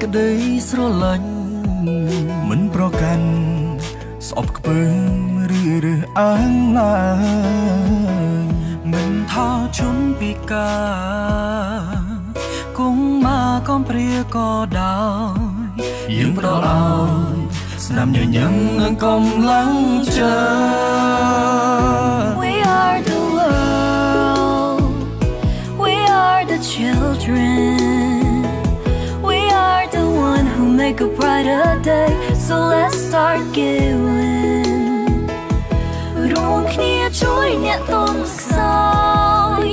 ក្តីស្រឡាញ់មិនប្រកាន់ស្អប់ខ្ពើមឬរើសអើងឡើយមិនថាជនពិការគង់មកកំព្រាក៏ដោយយើងផ្ដល់ឲ្យស្នាមញញឹមនិងកម្លាំងใจ We are the world We are the children We are the one who make a brighter day So let's start giving រួមគ្នាជួយអ្នកទន់ខ្សោយ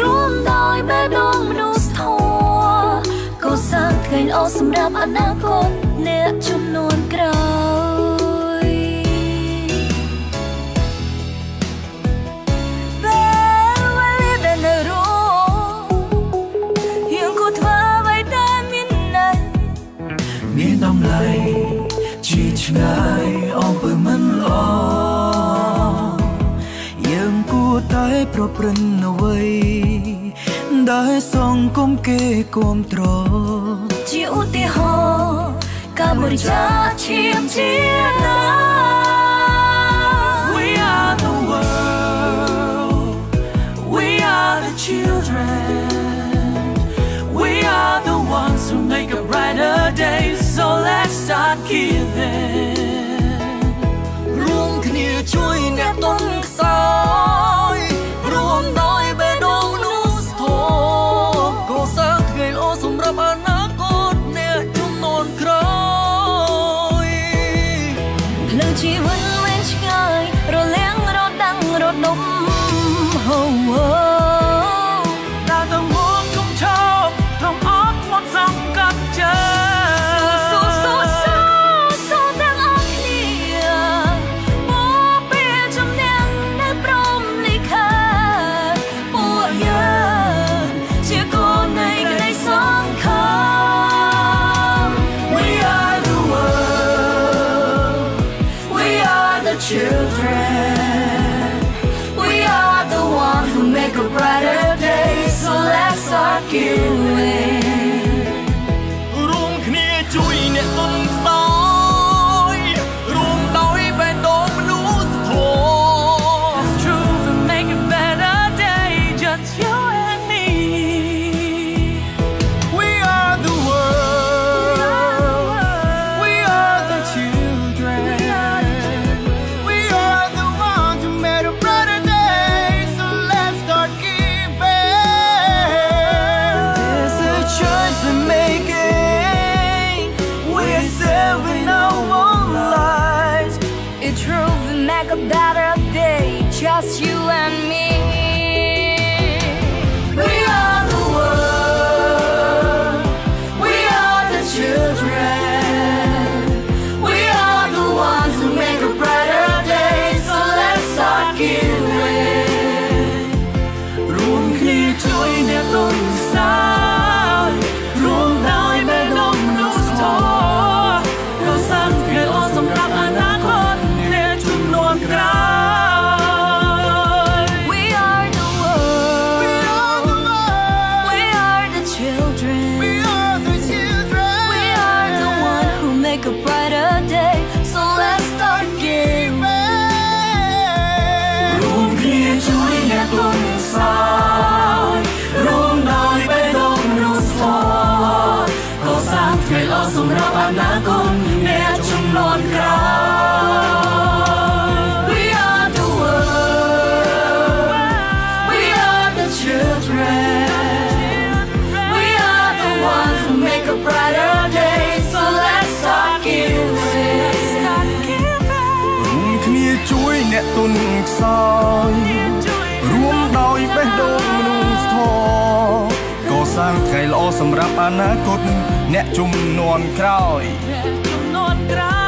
រួមដោយបេះដូងមនុស្សធម៌កសាងថ្ងៃល្អសម្រាប់អនាគតអ្នកជំនាន់ក្រោយពេលវេលាដែលនៅរស់យើងគួរធ្វើអ្វីដែលមានន័យមានតម្លៃជាឆ្ងាយអំពើមិនល្អយើងគួរតែប្រព្រឹត្តអ្វីដែលសង្គមគេគាំទ្រជាឧទាហរណ៍ការបរិច្ចាគឈាមជាតិណា We are the world We are the children We are the ones who make a brighter day So let's start giving រួមគ្នាជួយអ្នកទន់ខ្សោយរួមដោយបេះដូងមនុស្សធម៌កសាងថ្ងៃល្អសម្រាប់អនាគតអ្នកជំនាន់ក្រោយភ្លើងជីវិតវែងឆ្ងាយរលាំងរដាំងរដុំហូដើរទៅមុខគុំឈប់ត្រង់អត់មកសង្កត់ចិត្តសូទាំងអស់គ្នាមកពេលជំនះនៅព្រមលិខិតពួកយើងជាកូននៃក្តីសង្ឃឹម We are the world We are the children We are the ones who make a brighter day So let's start giving រួមគ្នាជួយអ្នកទន់ខ្សោយរួមដោយបេះដូងមនុស្សធម៌ It's true to make a better day Just you and me We are the world We are the children We are the ones who made a brighter day So let's start giving There's a choice to make it We're saving our own lives It's true to make a better day Just you and me We are the world We are the children We are the ones who make a brighter day So let's start giving រួមគ្នាជួយអ្នកទន់ខ្សោយរួមដោយបេះដូងមនុស្សធម៌កសាងថ្ងៃល្អសម្រាប់អនាគតអ្នកជំនាន់ក្រោយ We are the world We are the children We are the children We are the one who make a brighter day So let's start giving រួមគ្នាជួយអ្នកទន់ខ្សោយរួមដោយបេះដូងមនុស្សធម៌កសាងថ្ងៃល្អសម្រាប់អនាគតអ្នកជំនាន់ក្រោយ We are the world We are the children We are the ones who make a brighter day So let's start giving រួមគ្នាជួយអ្នកទន់ខ្សោយរួមដោយបេះដូងមនុស្សធម៌កសាងថ្ងៃល្អសម្រាប់អនាគតអ្នកជំនាន់ក្រោយជំនាន់ក្រោយ